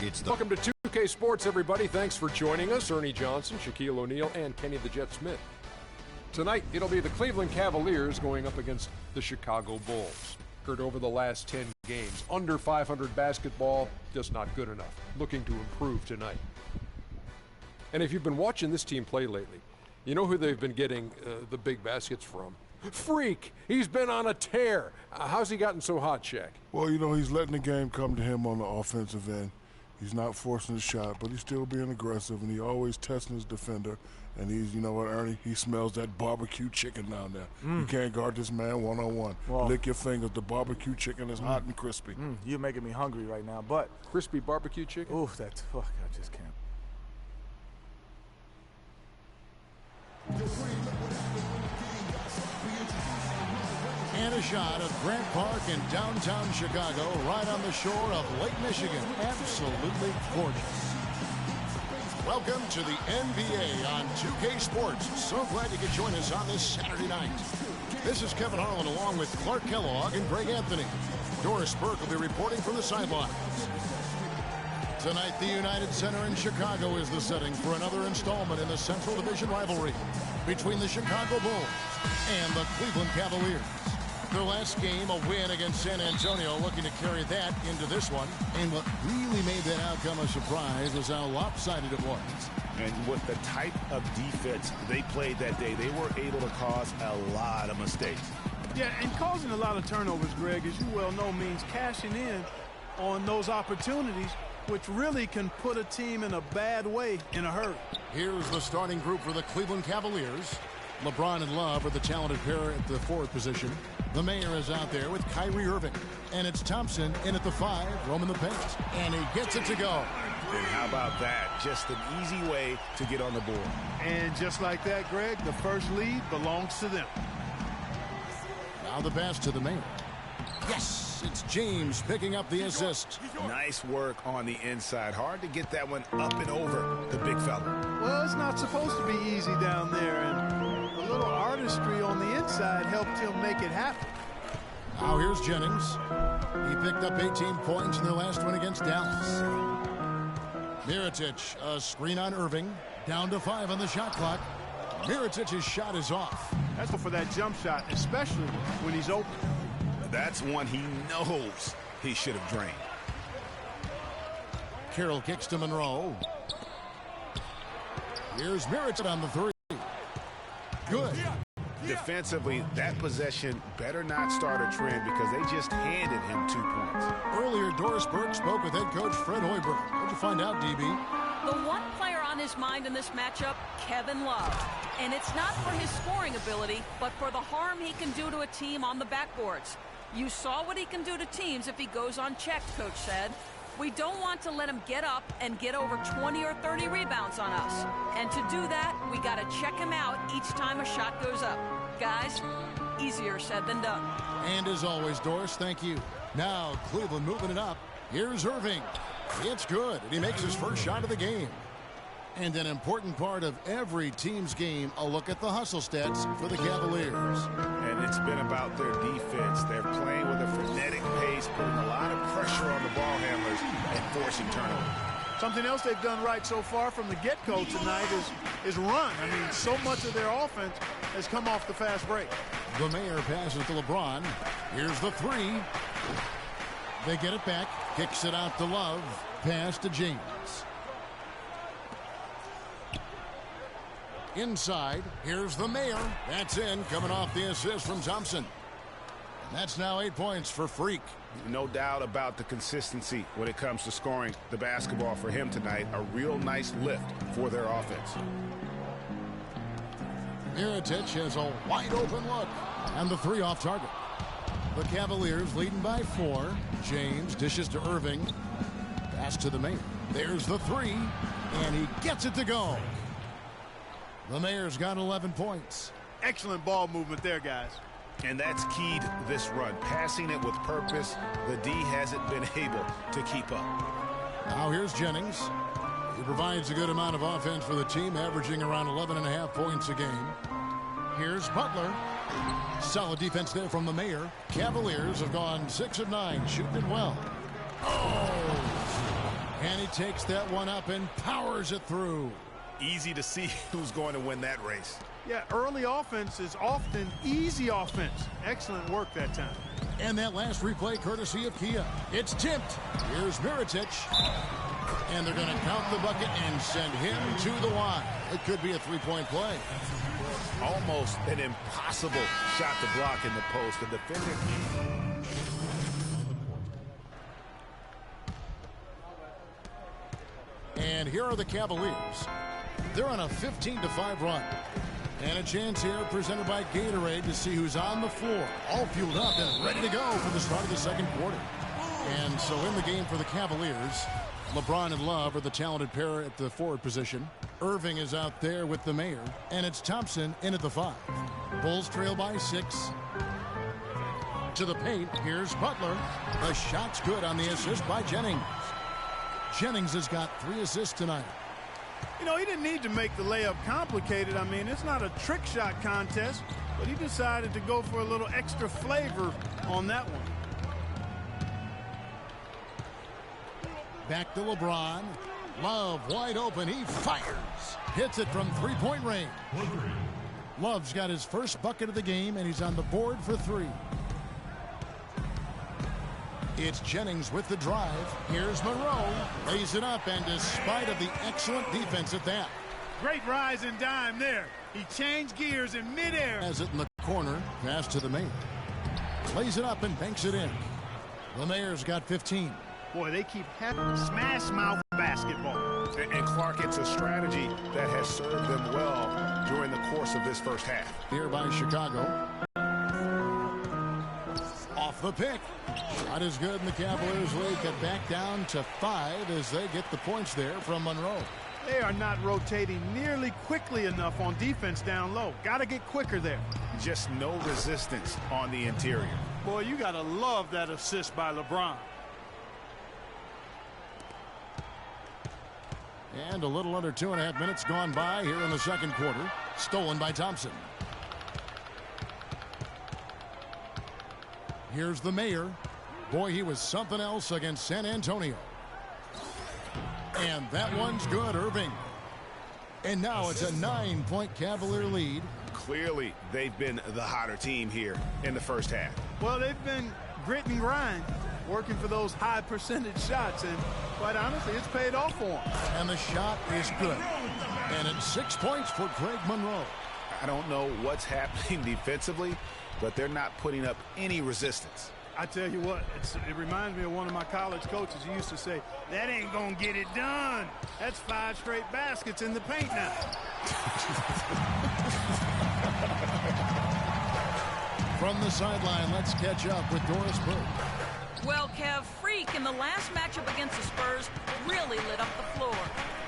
It's the Welcome to 2K Sports, everybody. Thanks for joining us. Ernie Johnson, Shaquille O'Neal, and Kenny the Jet Smith. Tonight, it'll be the Cleveland Cavaliers going up against the Chicago Bulls. Heard over the last 10 games, under 500 basketball, just not good enough. Looking to improve tonight. And if you've been watching this team play lately, you know who they've been getting the big baskets from? Freak! He's been on a tear. How's he gotten so hot, Shaq? Well, you know, he's letting the game come to him on the offensive end. He's not forcing the shot, but he's still being aggressive, and he's always testing his defender. And he's, you know what, Ernie? He smells that barbecue chicken down there. You can't guard this man one-on-one. Well, lick your fingers. The barbecue chicken is hot and crispy. You're making me hungry right now, but... Crispy barbecue chicken? Ooh, that's... Oh, I just can't. and a shot of Grant Park in downtown Chicago, right on the shore of Lake Michigan. Absolutely gorgeous. Welcome to the NBA on 2K Sports. So glad you could join us on this Saturday night. This is Kevin Harlan along with Clark Kellogg and Greg Anthony. Doris Burke will be reporting from the sidelines. Tonight, the United Center in Chicago is the setting for another installment in the Central Division rivalry between the Chicago Bulls and the Cleveland Cavaliers. Their last game, a win against San Antonio, looking to carry that into this one. And what really made that outcome a surprise was how lopsided it was. And with the type of defense they played that day, they were able to cause a lot of mistakes. Yeah, and causing a lot of turnovers, Greg, as you well know, means cashing in on those opportunities, which really can put a team in a bad way in a hurry. Here's the starting group for the Cleveland Cavaliers. LeBron and Love are the talented pair at the forward position. The mayor is out there with Kyrie Irving. And it's Thompson in at the 5, roaming the paint. And he gets it to go. And how about that? Just an easy way to get on the board. And just like that, Greg, the first lead belongs to them. Now the pass to the mayor. Yes, it's James picking up the assist. Nice work on the inside. Hard to get that one up and over the big fella. Well, it's not supposed to be easy down there, and a little artistry on the inside helped him make it happen. Now here's Jennings. He picked up 18 points in their last one against Dallas. Mirotic, a screen on Irving. Down to 5 on the shot clock. Mirotic's shot is off. That's for that jump shot, especially when he's open. That's one he knows he should have drained. Carroll kicks to Monroe. Here's Mirotic on the 3. Good. Defensively, that possession better not start a trend because they just handed him 2 points. Earlier, Doris Burke spoke with head coach Fred Hoiberg. What'd you find out, DB? The one player on his mind in this matchup, Kevin Love. And it's not for his scoring ability, but for the harm he can do to a team on the backboards. You saw what he can do to teams if he goes unchecked, Coach said. We don't want to let him get up and get over 20 or 30 rebounds on us. And to do that, we got to check him out each time a shot goes up. Guys, easier said than done. And as always, Doris, thank you. Now, Cleveland moving it up. Here's Irving. It's good, and he makes his first shot of the game. And an important part of every team's game, a look at the hustle stats for the Cavaliers. And it's been about their defense. They're playing with a frenetic pace, putting a lot of pressure on the ball handlers and forcing turnovers. Something else they've done right so far from the get-go tonight is run. I mean, so much of their offense has come off the fast break. The mayor passes to LeBron. Here's the 3. They get it back. Kicks it out to Love. Pass to James. Inside, here's the mayor. That's in, coming off the assist from Thompson. And that's now 8 points for Freak. No doubt about the consistency when it comes to scoring the basketball for him tonight. A real nice lift for their offense. Mirotic has a wide open look. And the 3 off target. The Cavaliers leading by 4. James dishes to Irving. Pass to the mayor. There's the 3. And he gets it to go. The mayor's got 11 points. Excellent ball movement there, guys. And that's keyed this run. Passing it with purpose. The D hasn't been able to keep up. Now here's Jennings. He provides a good amount of offense for the team, averaging around 11.5 points a game. Here's Butler. Solid defense there from the mayor. Cavaliers have gone 6 of 9, shooting it well. Oh! And he takes that one up and powers it through. Easy to see who's going to win that race. Yeah, early offense is often easy offense. Excellent work that time. And that last replay courtesy of Kia. It's tipped. Here's Miritich. And they're going to count the bucket and send him to the line. It could be a three-point play. Almost an impossible shot to block in the post. The defender. And here are the Cavaliers. They're on a 15-5 run. And a chance here presented by Gatorade to see who's on the floor. All fueled up and ready to go for the start of the second quarter. And so in the game for the Cavaliers, LeBron and Love are the talented pair at the forward position. Irving is out there with the mayor. And it's Thompson in at the 5. Bulls trail by 6. To the paint, here's Butler. The shot's good on the assist by Jennings. Jennings has got 3 assists tonight. You know, he didn't need to make the layup complicated. I mean, it's not a trick shot contest, but he decided to go for a little extra flavor on that one. Back to LeBron. Love wide open. He fires. Hits it from three-point range. Love's got his first bucket of the game, and he's on the board for 3. It's Jennings with the drive. Here's Monroe. Lays it up, and despite of the excellent defense at that. Great rise and dime there. He changed gears in midair. Has it in the corner. Pass to the mayor. Lays it up and banks it in. The mayor's got 15. Boy, they keep having smash mouth basketball. And Clark, it's a strategy that has served them well during the course of this first half. Here by Chicago. Off the pick. Not as good, and the Cavaliers lead cut back down to 5 as they get the points there from Monroe. They are not rotating nearly quickly enough on defense down low. Got to get quicker there. Just no resistance on the interior. Boy, you got to love that assist by LeBron. And a little under 2.5 minutes gone by here in the second quarter. Stolen by Thompson. Here's the mayor. Boy, he was something else against San Antonio. And that one's good, Irving. And now it's a 9-point Cavalier lead. Clearly, they've been the hotter team here in the first half. Well, they've been grit and grind, working for those high percentage shots, and quite honestly, it's paid off for them. And the shot is good. And it's 6 points for Greg Monroe. I don't know what's happening defensively, but they're not putting up any resistance. I tell you what, it reminds me of one of my college coaches. He used to say, that ain't gonna get it done. That's 5 straight baskets in the paint now. From the sideline, let's catch up with Doris Burke. Well, Kev, Freak in the last matchup against the Spurs really lit up the floor.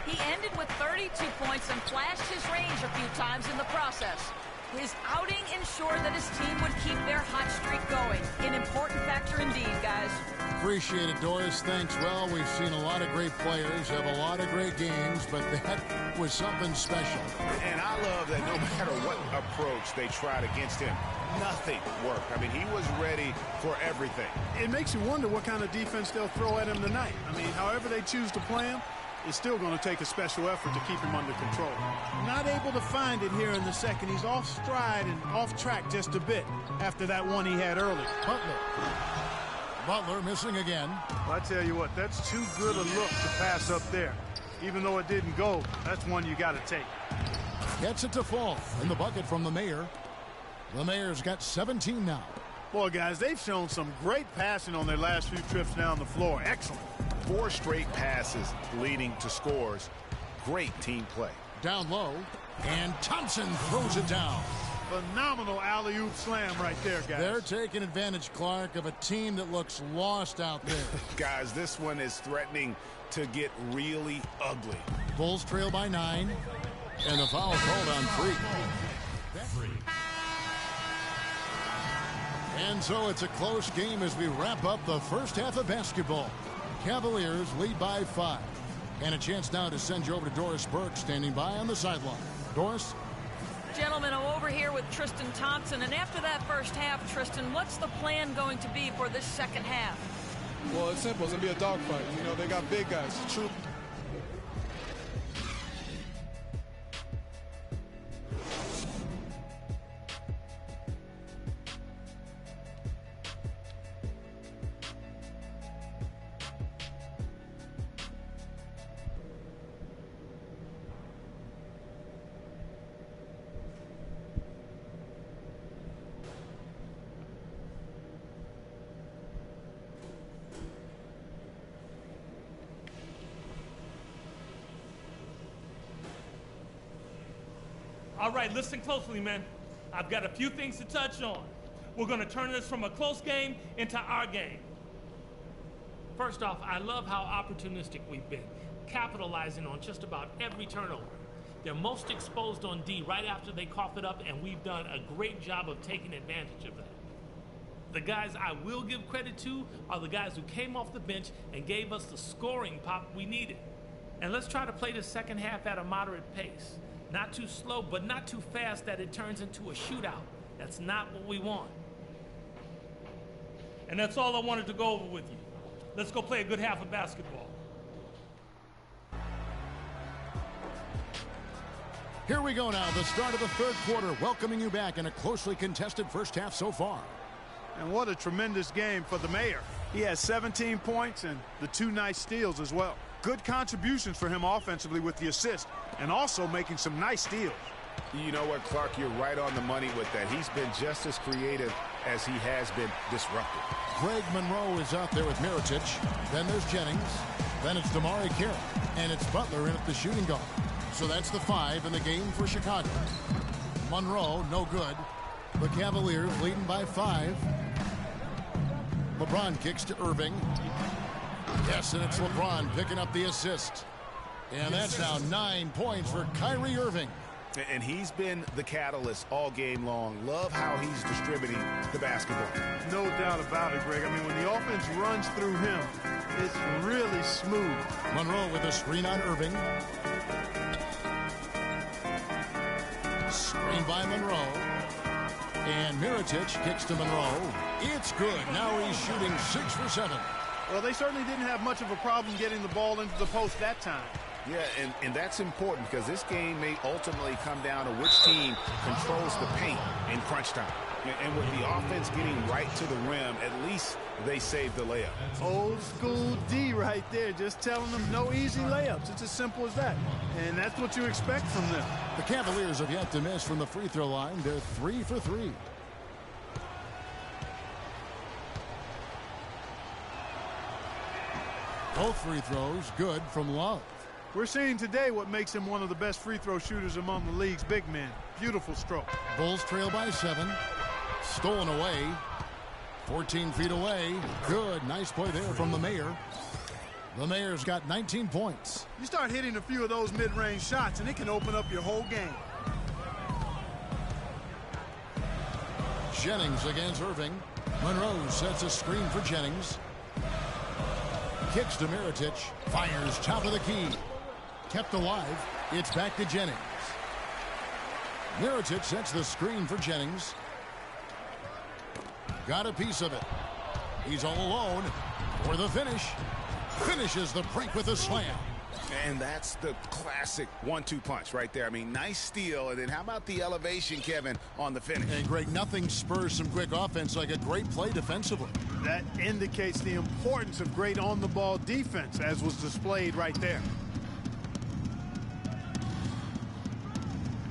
He ended with 32 points and flashed his range a few times in the process. His outing ensured that his team would keep their hot streak going. An important factor indeed, guys. Appreciate it, Doris. Thanks. Well, we've seen a lot of great players have a lot of great games, but that was something special. And I love that no matter what approach they tried against him, nothing worked. I mean, he was ready for everything. It makes you wonder what kind of defense they'll throw at him tonight. I mean, however they choose to play him, it's still going to take a special effort to keep him under control. Not able to find it here in the second. He's off stride and off track just a bit after that one he had early. Butler missing again. Well, I tell you what, that's too good a look to pass up there. Even though it didn't go, that's one you got to take. Gets it to fall in the bucket from the mayor. The mayor's got 17 now. Boy, guys, they've shown some great passing on their last few trips down the floor. Excellent. 4 straight passes leading to scores. Great team play. Down low, and Thompson throws it down. Phenomenal alley-oop slam right there, guys. They're taking advantage, Clark, of a team that looks lost out there. Guys, this one is threatening to get really ugly. Bulls trail by 9, and the foul called on Freak. And so it's a close game as we wrap up the first half of basketball. Cavaliers lead by 5. And a chance now to send you over to Doris Burke standing by on the sideline. Doris? Gentlemen, I'm over here with Tristan Thompson, and after that first half, Tristan, what's the plan going to be for this second half? Well, it's simple. It's going to be a dogfight. You know, they got big guys. True. All right, listen closely, man. I've got a few things to touch on. We're going to turn this from a close game into our game. First off, I love how opportunistic we've been, capitalizing on just about every turnover. They're most exposed on D right after they cough it up, and we've done a great job of taking advantage of that. The guys I will give credit to are the guys who came off the bench and gave us the scoring pop we needed. And let's try to play the second half at a moderate pace. Not too slow, but not too fast that it turns into a shootout. That's not what we want. And that's all I wanted to go over with you. Let's go play a good half of basketball. Here we go now, the start of the third quarter, welcoming you back in a closely contested first half so far. And what a tremendous game for the mayor. He has 17 points and the 2 nice steals as well. Good contributions for him offensively with the assist and also making some nice steals. You know what, Clark, you're right on the money with that. He's been just as creative as he has been disruptive. Greg Monroe is out there with Mirotic. Then there's Jennings. Then it's Damari Carroll. And it's Butler in at the shooting guard. So that's the 5 in the game for Chicago. Monroe, no good. The Cavaliers leading by 5. LeBron kicks to Irving. Yes, and it's LeBron picking up the assist. And that's now 9 points for Kyrie Irving. And he's been the catalyst all game long. Love how he's distributing the basketball. No doubt about it, Greg. I mean, when the offense runs through him, it's really smooth. Monroe with a screen on Irving. Screen by Monroe. And Mirotic kicks to Monroe. It's good. Now he's shooting 6 for 7. Well, they certainly didn't have much of a problem getting the ball into the post that time. Yeah, and that's important because this game may ultimately come down to which team controls the paint in crunch time. And with the offense getting right to the rim, at least they saved the layup. Old school D right there, just telling them no easy layups. It's as simple as that. And that's what you expect from them. The Cavaliers have yet to miss from the free throw line. They're 3 for 3. Both free throws good from Love. We're seeing today what makes him one of the best free throw shooters among the league's big men. Beautiful stroke. Bulls trail by 7. Stolen away. 14 feet away. Good. Nice play there from the mayor. The mayor's got 19 points. You start hitting a few of those mid-range shots, and it can open up your whole game. Jennings against Irving. Monroe sets a screen for Jennings. Kicks to Mirotic. Fires top of the key. Kept alive. It's back to Jennings. Mirotic sets the screen for Jennings. Got a piece of it. He's all alone for the finish. Finishes the break with a slam. And that's the classic 1-2 punch right there. I mean, nice steal. And then how about the elevation, Kevin, on the finish? And Greg, nothing spurs some quick offense like a great play defensively. That indicates the importance of great on-the-ball defense, as was displayed right there.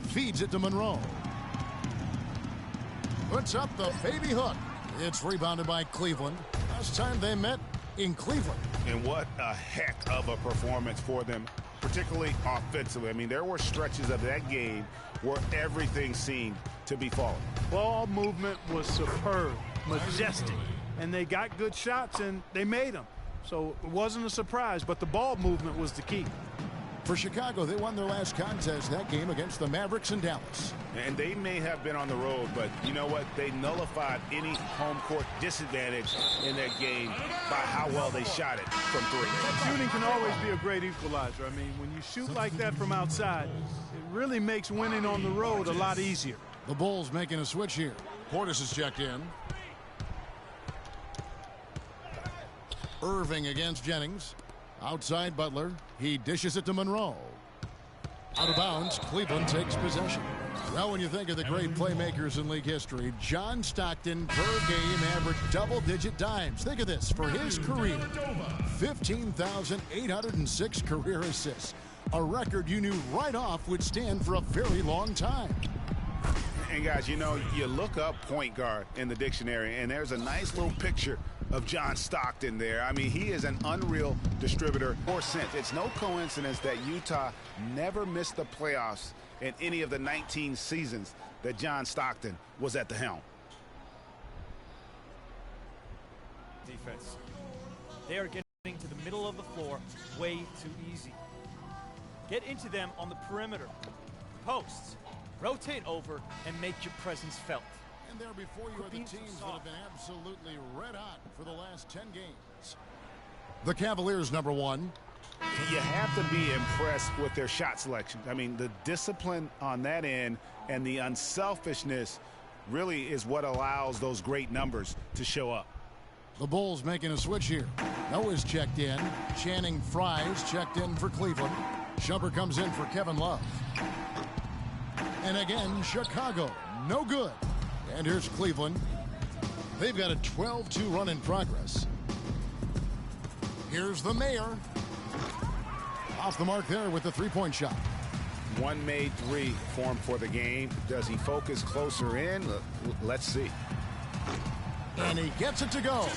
Feeds it to Monroe. Puts up the baby hook. It's rebounded by Cleveland. Last time they met in Cleveland. And what a heck of a performance for them, particularly offensively. I mean, there were stretches of that game where everything seemed to be falling. Ball movement was superb, majestic, and they got good shots and they made them. So it wasn't a surprise, but the ball movement was the key. For Chicago, they won their last contest that game against the Mavericks in Dallas. And they may have been on the road, but you know what? They nullified any home court disadvantage in that game by how well they shot it from 3. Shooting can always be a great equalizer. I mean, when you shoot like that from outside, it really makes winning on the road a lot easier. The Bulls making a switch here. Portis is checked in. Irving against Jennings. Outside Butler. He dishes it to Monroe. Out of bounds, Cleveland takes possession. Well, when you think of the great playmakers in league history, John Stockton per game averaged double-digit dimes. Think of this. For his career, 15,806 career assists. A record you knew right off would stand for a very long time. And guys, you know, you look up point guard in the dictionary, and there's a nice little picture of John Stockton there. I mean, he is an unreal distributor or sense. It's no coincidence that Utah never missed the playoffs in any of the 19 seasons that John Stockton was at the helm. Defense. They are getting to the middle of the floor way too easy. Get into them on the perimeter. Posts. Rotate over and make your presence felt. And there before you are the teams that have been absolutely red hot for the last 10 games. The Cavaliers, number one. You have to be impressed with their shot selection. I mean, the discipline on that end and the unselfishness really is what allows those great numbers to show up. The Bulls making a switch here. Noah's checked in. Channing Frye's checked in for Cleveland. Shumpert comes in for Kevin Love. And again, Chicago, no good. And here's Cleveland. They've got a 12-2 run in progress. Here's the Mayor. Off the mark there with the three-point shot. One made three formed for the game. Does he focus closer in? Let's see. And he gets it to go.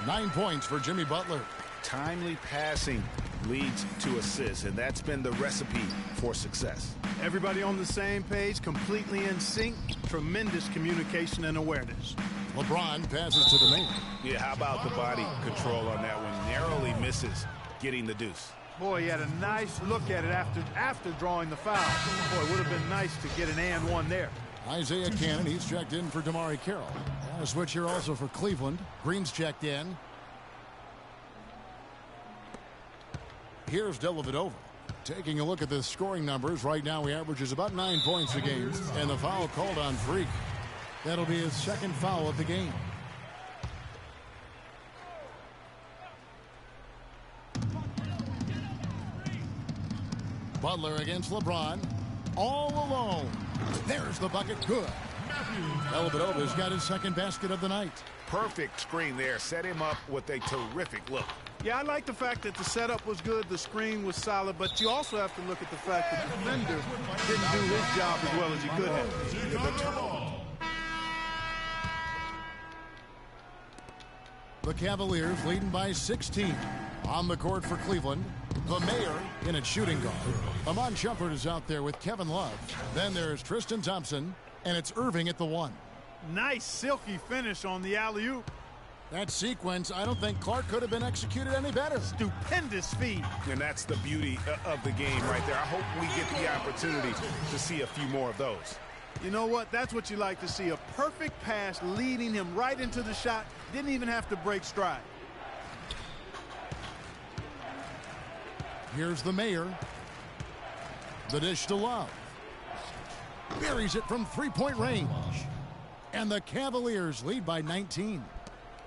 9 points for Jimmy Butler. Timely passing leads to assists, and that's been the recipe for success. Everybody on the same page, completely in sync. Tremendous communication and awareness. LeBron passes to the Mayor. Yeah, how about the body control on that one? Narrowly misses getting the deuce. Boy, he had a nice look at it after drawing the foul. Boy, it would have been nice to get an and one there. Isaiah Cannon, he's checked in for DeMarre Carroll. And a switch here also for Cleveland. Green's checked in. Here's Dellavedova. Taking a look at the scoring numbers, right now he averages about 9 points a game. And the foul called on Freak. That'll be his second foul of the game. Butler against LeBron. All alone. There's the bucket. Good. Dellavedova's got his second basket of the night. Perfect screen there. Set him up with a terrific look. Yeah, I like the fact that the setup was good, the screen was solid, but you also have to look at the fact that the defender didn't do his job as well as he could have. The Cavaliers leading by 16. On the court for Cleveland, the Mayor in at shooting guard. Amon Shumpert is out there with Kevin Love. Then there's Tristan Thompson, and it's Irving at the one. Nice silky finish on the alley-oop. That sequence, I don't think Clark could have been executed any better. Stupendous feed. And that's the beauty of the game right there. I hope we get the opportunity to see a few more of those. You know what? That's what you like to see. A perfect pass leading him right into the shot. Didn't even have to break stride. Here's the Mayor. The dish to Love. Buries it from three-point range. And the Cavaliers lead by 19.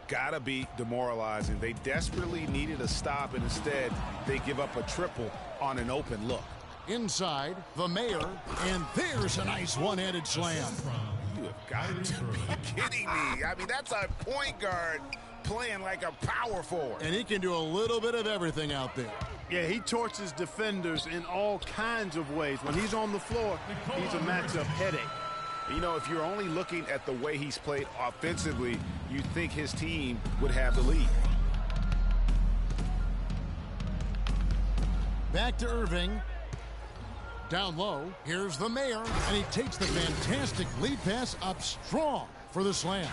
Gotta be demoralizing. They desperately needed a stop, and instead they give up a triple on an open look. Inside, the Mayor, and there's a nice one-handed slam. You have got to be kidding me. I mean, that's a point guard playing like a power forward. And he can do a little bit of everything out there. Yeah, he torches defenders in all kinds of ways. When he's on the floor, he's a matchup headache. You know, if you're only looking at the way he's played offensively, you'd think his team would have the lead. Back to Irving. Down low, here's the Mayor, and he takes the fantastic lead pass up strong for the slam.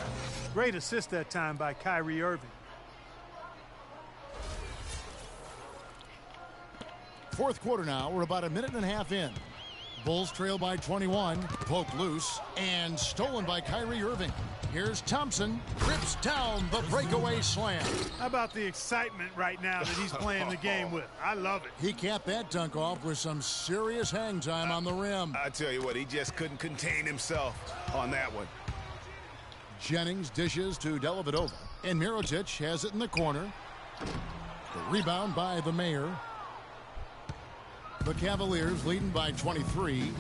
Great assist that time by Kyrie Irving. Fourth quarter now, we're about a minute and a half in. Bulls trail by 21, poked loose, and stolen by Kyrie Irving. Here's Thompson, rips down the breakaway slam. How about the excitement right now that he's playing the game with? I love it. He capped that dunk off with some serious hang time on the rim. I tell you what, he just couldn't contain himself on that one. Jennings dishes to Dellavedova, and Mirotic has it in the corner. The rebound by the Mayor. The Cavaliers leading by 23.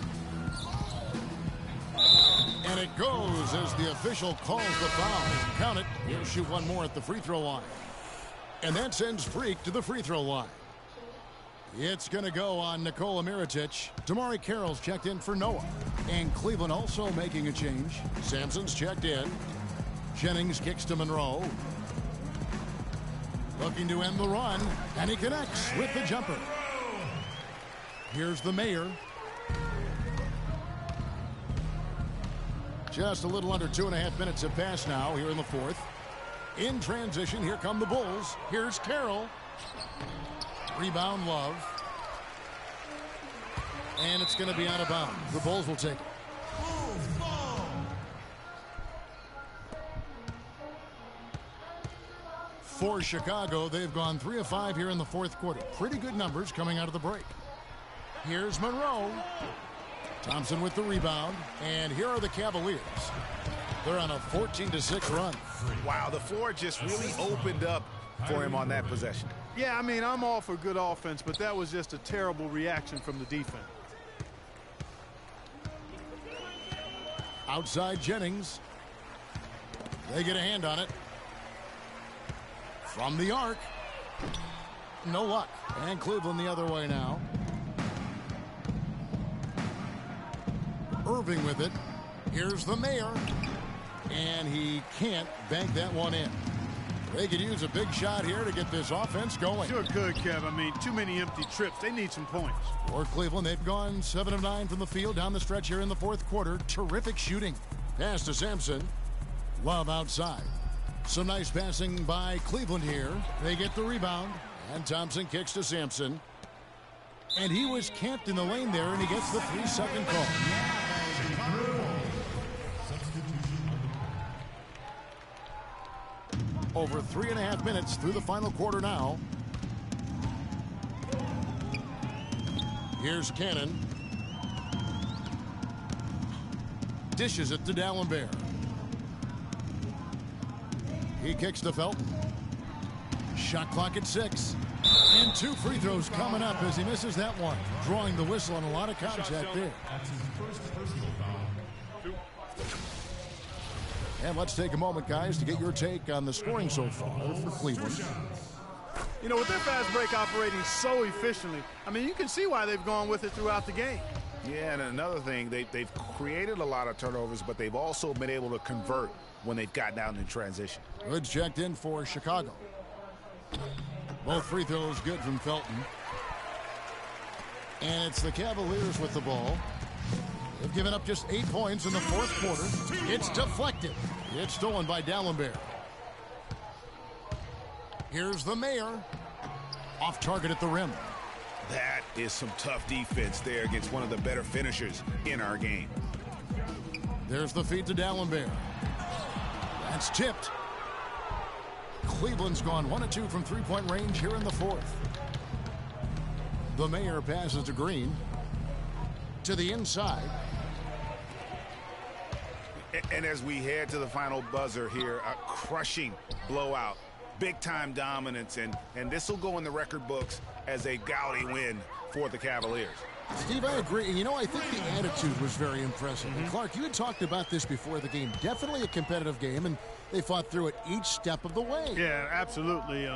And it goes as the official calls the foul. Count it. He'll shoot one more at the free throw line. And that sends Freak to the free throw line. It's going to go on Nikola Mirotic. Damari Carroll's checked in for Noah. And Cleveland also making a change. Sampson's checked in. Jennings kicks to Monroe. Looking to end the run. And he connects with the jumper. Here's the Mayor. Just a little under 2.5 minutes have passed now here in the fourth. In transition, here come the Bulls. Here's Carroll. Rebound, Love. And it's going to be out of bounds. The Bulls will take it. For Chicago, they've gone 3 of 5 here in the fourth quarter. Pretty good numbers coming out of the break. Here's Monroe. Thompson with the rebound. And here are the Cavaliers. They're on a 14-6 run. Wow, the floor just really opened up for him on that possession. Yeah, I mean, I'm all for good offense, but that was just a terrible reaction from the defense. Outside Jennings. They get a hand on it. From the arc. No luck. And Cleveland the other way now. Irving with it. Here's the Mayor. And he can't bank that one in. They could use a big shot here to get this offense going. Sure could, Kev. I mean, too many empty trips. They need some points. For Cleveland, they've gone 7 of 9 from the field down the stretch here in the fourth quarter. Terrific shooting. Pass to Sampson. Love outside. Some nice passing by Cleveland here. They get the rebound. And Thompson kicks to Sampson. And he was camped in the lane there, and he gets the 3-second call. Over 3.5 minutes through the final quarter now. Here's Cannon. Dishes it to D'Alembert. He kicks to Felton. Shot clock at 6. And 2 free throws coming up as he misses that one. Drawing the whistle on a lot of contact there. And let's take a moment, guys, to get your take on the scoring so far for Cleveland. You know, with their fast break operating so efficiently, I mean, you can see why they've gone with it throughout the game. Yeah, and another thing, they've created a lot of turnovers, but they've also been able to convert when they've gotten out in transition. Good checked in for Chicago. Both free throws good from Felton. And it's the Cavaliers with the ball. They've given up just 8 points in the fourth quarter. It's deflected. It's stolen by D'Alembert. Here's the Mayor. Off target at the rim. That is some tough defense there against one of the better finishers in our game. There's the feed to D'Alembert. That's tipped. Cleveland's gone 1 of 2 from three-point range here in the fourth. The Mayor passes to Green. To the inside. And as we head to the final buzzer here, a crushing blowout, big-time dominance, and this will go in the record books as a gaudy win for the Cavaliers. Steve, I agree. And, you know, I think the attitude was very impressive. And Clark, you had talked about this before the game. Definitely a competitive game, and they fought through it each step of the way. Yeah, absolutely.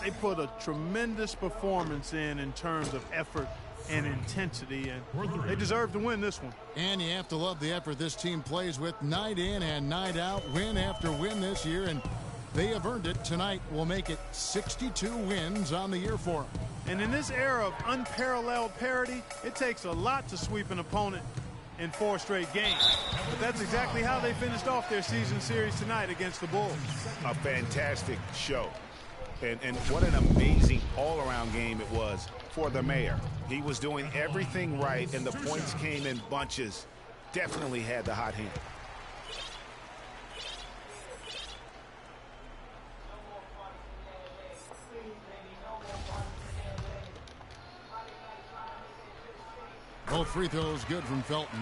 They put a tremendous performance in terms of effort and intensity, and they deserve to win this one. And you have to love the effort this team plays with night in and night out, win after win this year, and they have earned it. Tonight will make it 62 wins on the year for them. And in this era of unparalleled parity, it takes a lot to sweep an opponent in 4 straight games. But that's exactly how they finished off their season series tonight against the Bulls. A fantastic show. And what an amazing all-around game it was for the Mayor. He was doing everything right, and the points came in bunches. Definitely had the hot hand. Both free throws good from Felton.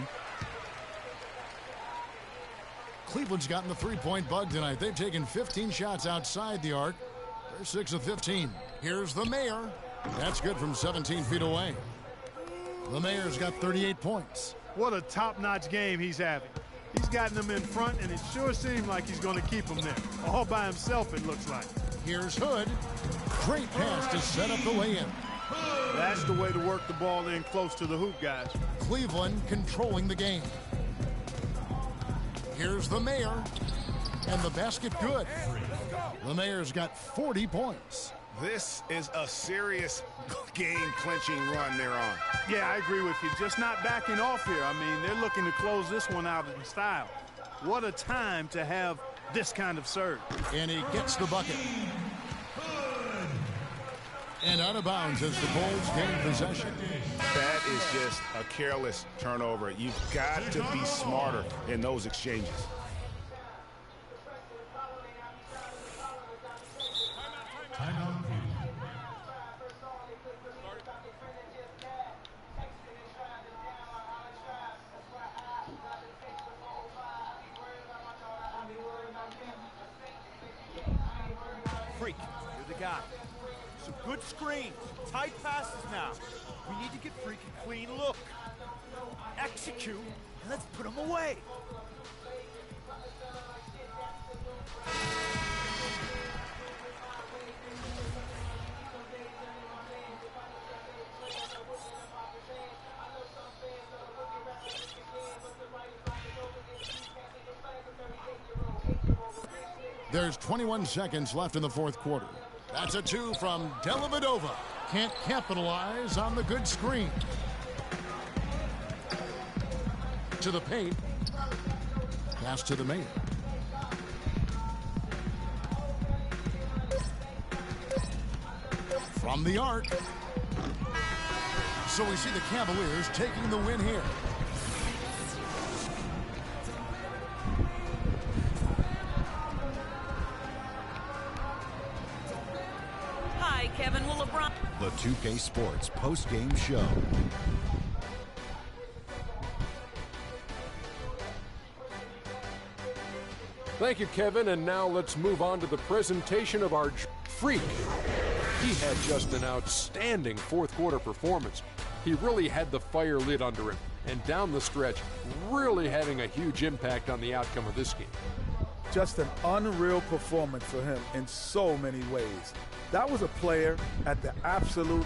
Cleveland's gotten the three-point bug tonight. They've taken 15 shots outside the arc. They're 6 of 15. Here's the Mayor. That's good from 17 feet away. The Mayor's got 38 points. What a top-notch game he's having. He's gotten them in front, and it sure seems like he's going to keep them there. All by himself, it looks like. Here's Hood. Great pass to set up the lay-in. That's the way to work the ball in close to the hoop, guys. Cleveland controlling the game. Here's the Mayor. And the basket good. The Mayor's got 40 points. This is a serious game-clinching run they're on. Yeah, I agree with you. Just not backing off here. I mean, they're looking to close this one out in style. What a time to have this kind of serve. And he gets the bucket. And out of bounds as the Bulls gain possession. That is just a careless turnover. You've got to be smarter in those exchanges. Freak, you're the guy. Some good screens, tight passes now. We need to get Freak a clean look. Execute, and let's put him away. There's 21 seconds left in the fourth quarter. That's a 2 from Dellavedova. Can't capitalize on the good screen. To the paint. Pass to the Mayor. From the arc. So we see the Cavaliers taking the win here. Hi, Kevin. Will LeBron... The 2K Sports post-game show. Thank you, Kevin, and now let's move on to the presentation of our Freak. He had just an outstanding fourth quarter performance. He really had the fire lit under him, and down the stretch, really having a huge impact on the outcome of this game. Just an unreal performance for him in so many ways. That was a player at the absolute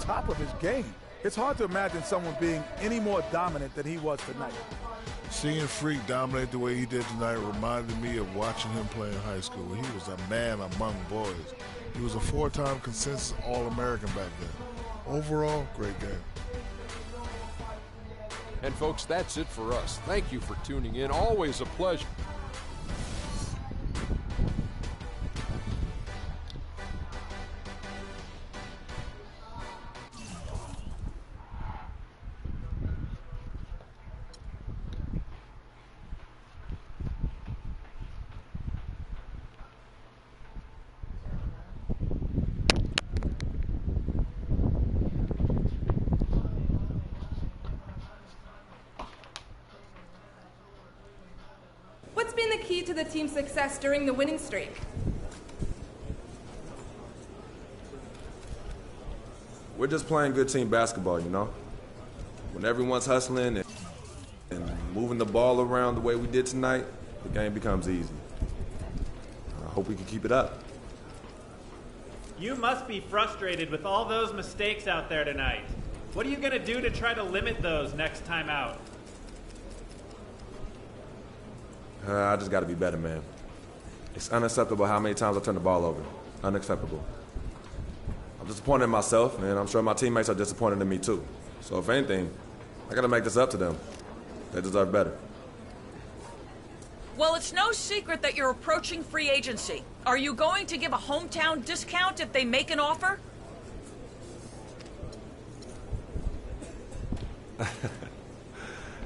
top of his game. It's hard to imagine someone being any more dominant than he was tonight. Seeing Freak dominate the way he did tonight reminded me of watching him play in high school. He was a man among boys. He was a 4-time consensus All-American back then. Overall, great game. And folks, that's it for us. Thank you for tuning in. Always a pleasure. What's been the key to the team's success during the winning streak? We're just playing good team basketball, you know? When everyone's hustling and moving the ball around the way we did tonight, the game becomes easy. I hope we can keep it up. You must be frustrated with all those mistakes out there tonight. What are you going to do to try to limit those next time out? I just got to be better, man. It's unacceptable how many times I turn the ball over. Unacceptable. I'm disappointed in myself, and I'm sure my teammates are disappointed in me too. So if anything, I got to make this up to them. They deserve better. Well, it's no secret that you're approaching free agency. Are you going to give a hometown discount if they make an offer?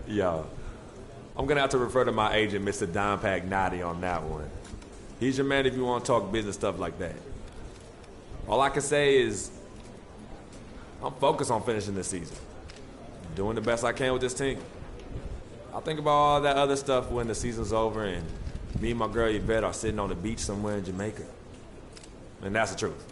Yo, I'm going to have to refer to my agent, Mr. Don Pagnotti, on that one. He's your man if you want to talk business stuff like that. All I can say is I'm focused on finishing this season, doing the best I can with this team. I'll think about all that other stuff when the season's over and me and my girl Yvette are sitting on the beach somewhere in Jamaica. And that's the truth.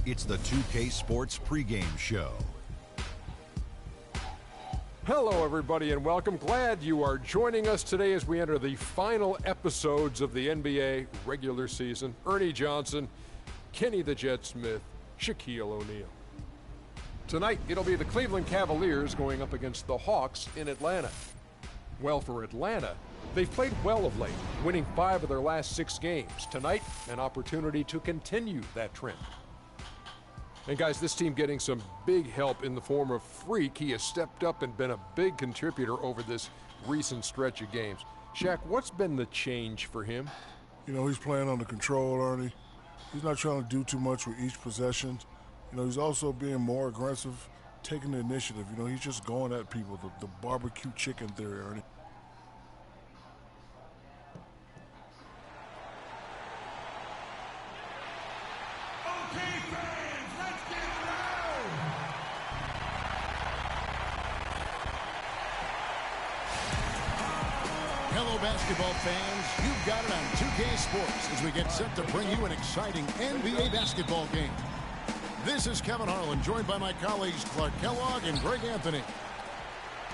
It's the 2K Sports pregame show. Hello, everybody, and welcome. Glad you are joining us today as we enter the final episodes of the NBA regular season. Ernie Johnson, Kenny the Jet Smith, Shaquille O'Neal. Tonight, it'll be the Cleveland Cavaliers going up against the Hawks in Atlanta. Well, for Atlanta, they've played well of late, winning 5 of their last 6 games. Tonight, an opportunity to continue that trend. And guys, this team getting some big help in the form of Freak. He has stepped up and been a big contributor over this recent stretch of games. Shaq, what's been the change for him? You know, he's playing under control, Ernie. He's not trying to do too much with each possession. You know, he's also being more aggressive, taking the initiative. You know, he's just going at people, the barbecue chicken theory, Ernie. Hello, basketball fans. You've got it on 2K Sports as we get set to bring you an exciting NBA basketball game. This is Kevin Harlan, joined by my colleagues Clark Kellogg and Greg Anthony.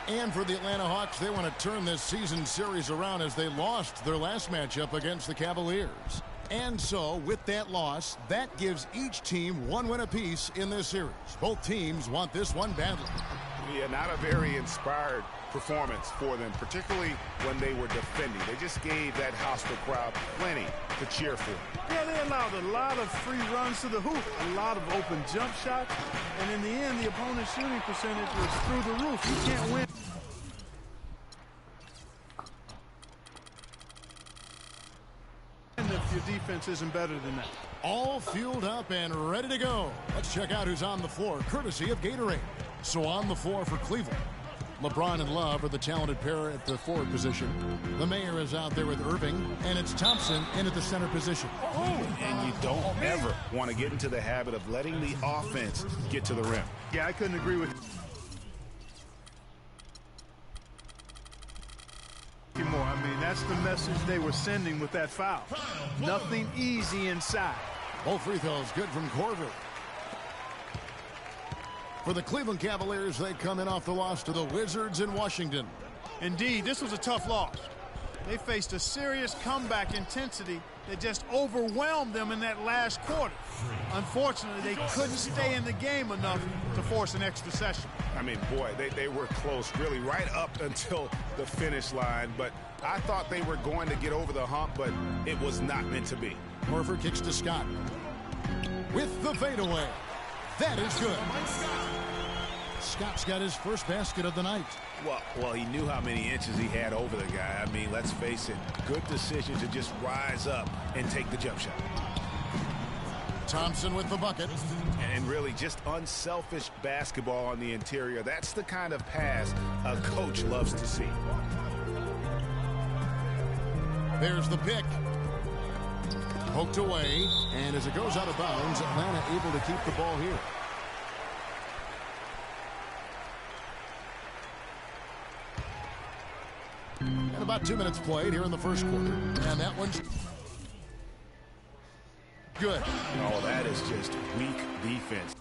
And for the Atlanta Hawks, they want to turn this season series around as they lost their last matchup against the Cavaliers. And so, with that loss, that gives each team 1 win apiece in this series. Both teams want this one badly. Yeah, not a very inspired performance for them, particularly when they were defending. They just gave that hostile crowd plenty to cheer for. Yeah, they allowed a lot of free runs to the hoop, a lot of open jump shots, and in the end, the opponent's shooting percentage was through the roof. You can't win if your defense isn't better than that. All fueled up and ready to go. Let's check out who's on the floor, courtesy of Gatorade. So on the floor for Cleveland, LeBron and Love are the talented pair at the forward position. The mayor is out there with Irving, and it's Thompson in at the center position. And you don't ever want to get into the habit of letting the offense get to the rim. Yeah, I couldn't agree with you more. I mean, that's the message they were sending with that foul. Nothing easy inside. Both free throws good from Korver. For the Cleveland Cavaliers, they come in off the loss to the Wizards in Washington. Indeed, this was a tough loss. They faced a serious comeback intensity that just overwhelmed them in that last quarter. Unfortunately, they couldn't stay in the game enough to force an extra session. I mean, boy, they were close, really, right up until the finish line. But I thought they were going to get over the hump, but it was not meant to be. Horford kicks to Scott with the fadeaway. That is good. Scott's got his first basket of the night. Well, he knew how many inches he had over the guy. I mean, let's face it, good decision to just rise up and take the jump shot. Thompson with the bucket. And really just unselfish basketball on the interior. That's the kind of pass a coach loves to see. There's the pick. Poked away, and as it goes out of bounds, Atlanta able to keep the ball here. And about 2 minutes played here in the first quarter. And that one's good. Oh, that is just weak defense.